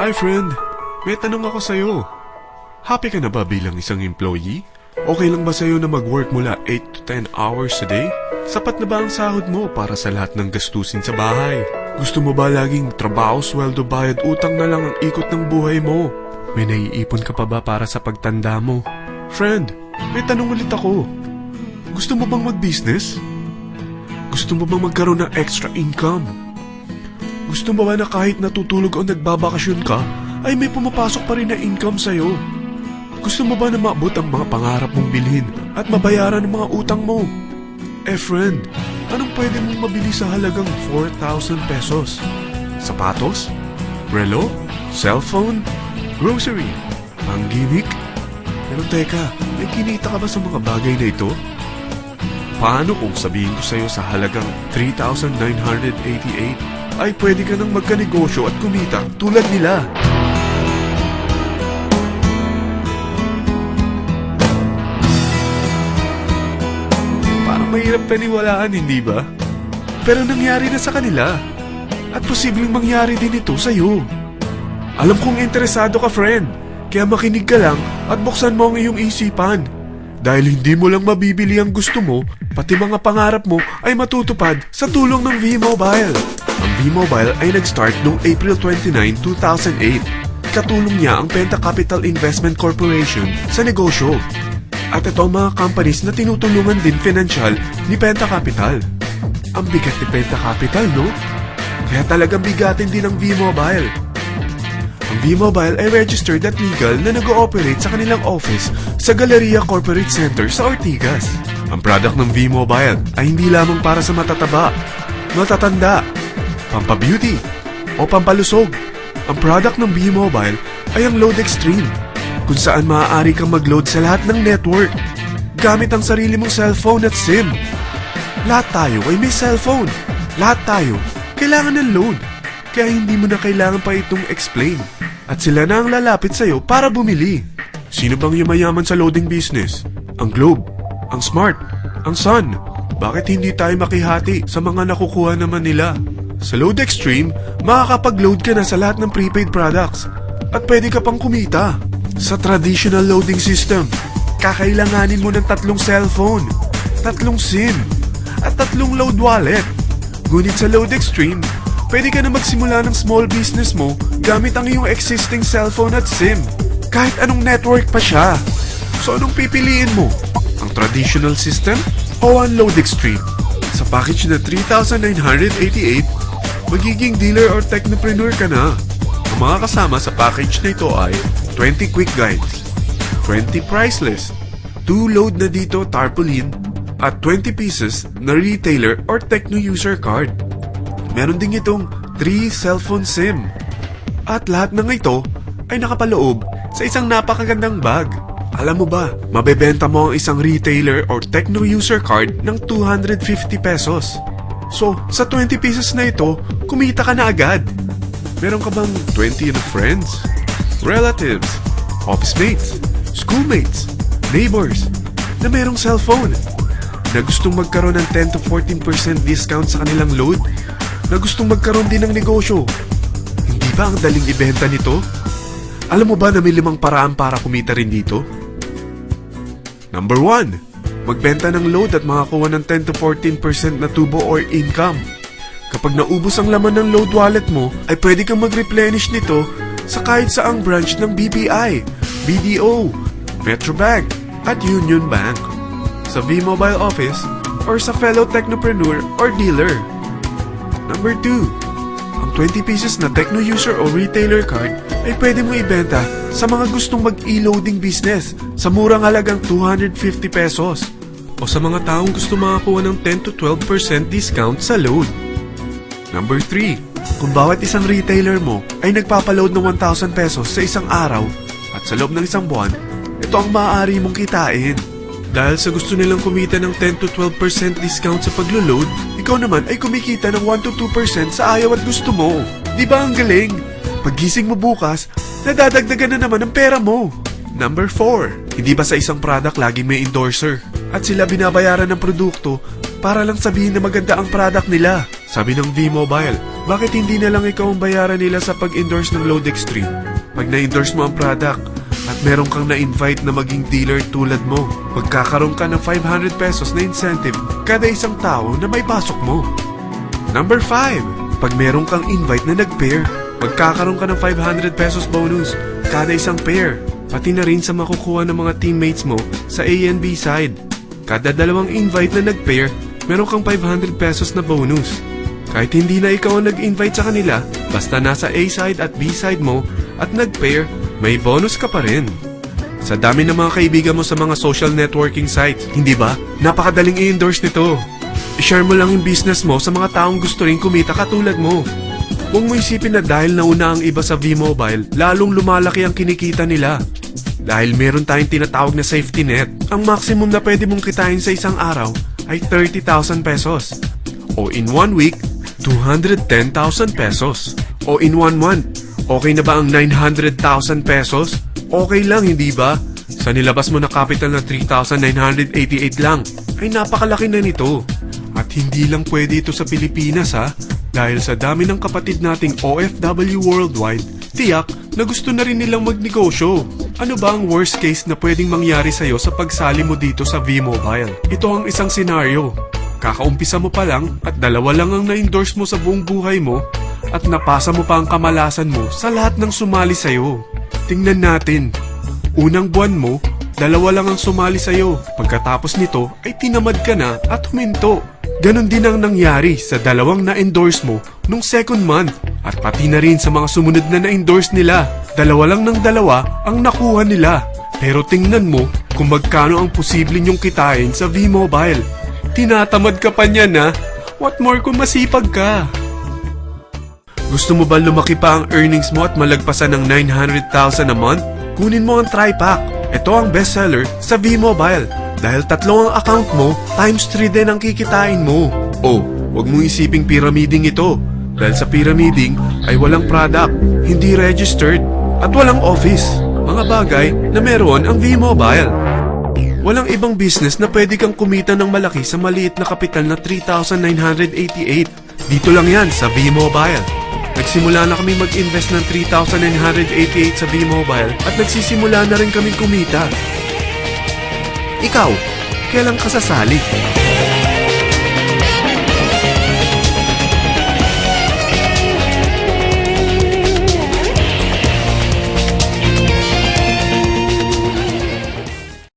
Hi friend, may tanong ako sa'yo. Happy ka na ba bilang isang employee? Okay lang ba sa'yo na mag-work mula 8 to 10 hours a day? Sapat na ba ang sahod mo para sa lahat ng gastusin sa bahay? Gusto mo ba laging trabaho, sweldo, bayad, utang na lang ang ikot ng buhay mo? May naiipon ka pa ba para sa pagtanda mo? Friend, may tanong ulit ako. Gusto mo bang mag-business? Gusto mo bang magkaroon ng extra income? Gusto mo ba na kahit natutulog o nagbabakasyon ka, ay may pumapasok pa rin na income sa'yo? Gusto mo ba na maabot ang mga pangarap mong bilhin at mabayaran ang mga utang mo? Friend, anong pwede mong mabili sa halagang 4,000 pesos? Sapatos? Relo? Cellphone? Grocery? Ang gimmick? Pero teka, may kinita ka ba sa mga bagay na ito? Paano kung sabihin ko sa'yo sa halagang 3,988 ay pwede ka nang magkanegosyo at kumita tulad nila? Parang mahirap paniwalaan, hindi ba? Pero nangyari na sa kanila. At posibleng mangyari din ito sa'yo. Alam kong interesado ka, friend. Kaya makinig ka lang at buksan mo ang iyong isipan. Dahil hindi mo lang mabibili ang gusto mo, pati mga pangarap mo ay matutupad sa tulong ng V-Mobile. Ang V-Mobile ay nag-start noong April 29, 2008. Katulong niya ang Penta Capital Investment Corporation sa negosyo. At ito ang mga companies na tinutulungan din financial ni Penta Capital. Ang bigat ni Penta Capital, no? Kaya talagang bigatin din ang V-Mobile. Ang V-Mobile ay registered at legal na nag-ooperate sa kanilang office sa Galleria Corporate Center sa Ortigas. Ang product ng V-Mobile ay hindi lamang para sa matataba, matatanda, pampabeauty, o pampalusog. Ang product ng V-Mobile ay ang Load Extreme, kung saan maaari kang mag-load sa lahat ng network gamit ang sarili mong cellphone at SIM. Lahat tayo ay may cellphone. Lahat tayo kailangan ng load. Kaya hindi mo na kailangan pa itong explain. At sila na ang lalapit sa'yo para bumili. Sino bang yumayaman sa loading business? Ang Globe, ang Smart, ang Sun. Bakit hindi tayo makihati sa mga nakukuha naman nila? Sa Load Extreme, makakapag-load ka na sa lahat ng prepaid products. At pwede ka pang kumita. Sa traditional loading system, kakailanganin mo ng 3 cellphone, 3 SIM, at 3 load wallet. Ngunit sa Load Extreme, pwede ka na magsimula ng small business mo gamit ang iyong existing cellphone at SIM. Kahit anong network pa siya. So anong pipiliin mo? Ang traditional system o ang Load Extreme? Sa package na 3,988, magiging dealer or technopreneur ka na. Ang mga kasama sa package na ito ay 20 quick guides, 20 price list, 2 load na dito tarpaulin, at 20 pieces na retailer or techno user card. Meron din itong 3 cellphone SIM. At lahat ng ito ay nakapaloob sa isang napakagandang bag. Alam mo ba, mabebenta mo ang isang retailer or techno user card ng 250 pesos. So, sa 20 pieces na ito, kumita ka na agad. Meron ka bang 20 na friends, relatives, office mates, schoolmates, neighbors na merong cellphone? Na gustong magkaroon ng 10 to 14% discount sa kanilang load? Na gustong magkaroon din ng negosyo? Hindi ba ang daling ibenta nito? Alam mo ba na may 5 paraan para kumita rin dito? Number 1, magbenta ng load at makakuha ng 10 to 14% na tubo or income. Kapag naubos ang laman ng load wallet mo, ay pwede kang mag-replenish nito sa kahit saang branch ng BPI, BDO, Metrobank, at Union Bank, sa V-Mobile office, or sa fellow technopreneur or dealer. Number 2, ang 20 pieces na techno user o retailer card ay pwede mo ibenta sa mga gustong mag-e-loading business sa murang halagang 250 pesos o sa mga taong gusto makakuha ng 10 to 12% discount sa load. Number 3, kung bawat isang retailer mo ay nagpapaload ng 1,000 pesos sa isang araw at sa loob ng isang buwan, ito ang maaari mong kitain. Dahil sa gusto nilang kumita ng 10 to 12% discount sa paglo-load, ikaw naman ay kumikita ng 1 to 2% sa ayaw at gusto mo. Di ba ang galing? Paggising mo bukas, nadadagdagan na naman ang pera mo. Number 4, hindi ba sa isang product laging may endorser? At sila binabayaran ng produkto para lang sabihin na maganda ang product nila. Sabi ng V-Mobile, Bakit hindi na lang ikaw ang bayaran nila sa pag-endorse ng Load Extreme? Pag na-endorse mo ang product at meron kang na-invite na maging dealer tulad mo, magkakaroon ka ng 500 pesos na incentive kada isang tao na may pasok mo. Number 5. Pag meron kang invite na nag-pair, magkakaroon ka ng 500 pesos bonus kada isang pair. Pati na rin sa makukuha ng mga teammates mo sa A and B side. Kada dalawang invite na nag-pair, meron kang 500 pesos na bonus. Kahit hindi na ikaw ang nag-invite sa kanila, basta nasa A side at B side mo at nag-pair, may bonus ka pa rin. Sa dami ng mga kaibigan mo sa mga social networking sites, hindi ba? Napakadaling i-endorse nito. I-share mo lang yung business mo sa mga taong gusto rin kumita katulad mo. Huwag mo isipin na dahil nauna ang iba sa V-Mobile, lalong lumalaki ang kinikita nila. Dahil meron tayong tinatawag na safety net, ang maximum na pwede mong kitain sa isang araw ay 30,000 pesos. O in 1 week, 210,000 pesos. O in 1 month, okay na ba ang 900,000 pesos? Okay lang, hindi ba? Sa nilabas mo na capital na 3,988 lang, ay napakalaki na nito. At hindi lang pwede ito sa Pilipinas ha, dahil sa dami ng kapatid nating OFW worldwide, tiyak na gusto na rin nilang magnegosyo. Ano ba ang worst case na pwedeng mangyari sa'yo sa pagsali mo dito sa V-Mobile? Ito ang isang senaryo. Kakaumpisa mo pa lang at 2 lang ang na-endorse mo sa buong buhay mo at napasa mo pa ang kamalasan mo sa lahat ng sumali sa'yo. Tingnan natin. Unang buwan mo, 2 lang ang sumali sa'yo. Pagkatapos nito ay tinamad ka na at huminto. Ganon din ang nangyari sa 2 na-endorse mo nung second month at pati na rin sa mga sumunod na na-endorse nila. 2 lang ng 2 ang nakuha nila. Pero tingnan mo kung magkano ang posible nyong kitain sa V-Mobile. Tinatamad ka pa niyan ha? What more kung masipag ka? Gusto mo ba lumaki pa ang earnings mo at malagpasan ng 900,000 a month? Kunin mo ang TriPack. Ito ang bestseller sa V-Mobile. Dahil 3 ang account mo, times 3 din ang kikitain mo. Oh, huwag mong isiping pyramiding ito. Dahil sa pyramiding ay walang product, hindi registered, at walang office. Mga bagay na meron ang V-Mobile. Walang ibang business na pwede kang kumita ng malaki sa maliit na kapital na 3,988. Dito lang yan sa V-Mobile. Nagsimula na kami mag-invest ng 3,988 sa V-Mobile at nagsisimula na rin kami kumita. Ikaw, kailan ka sasali?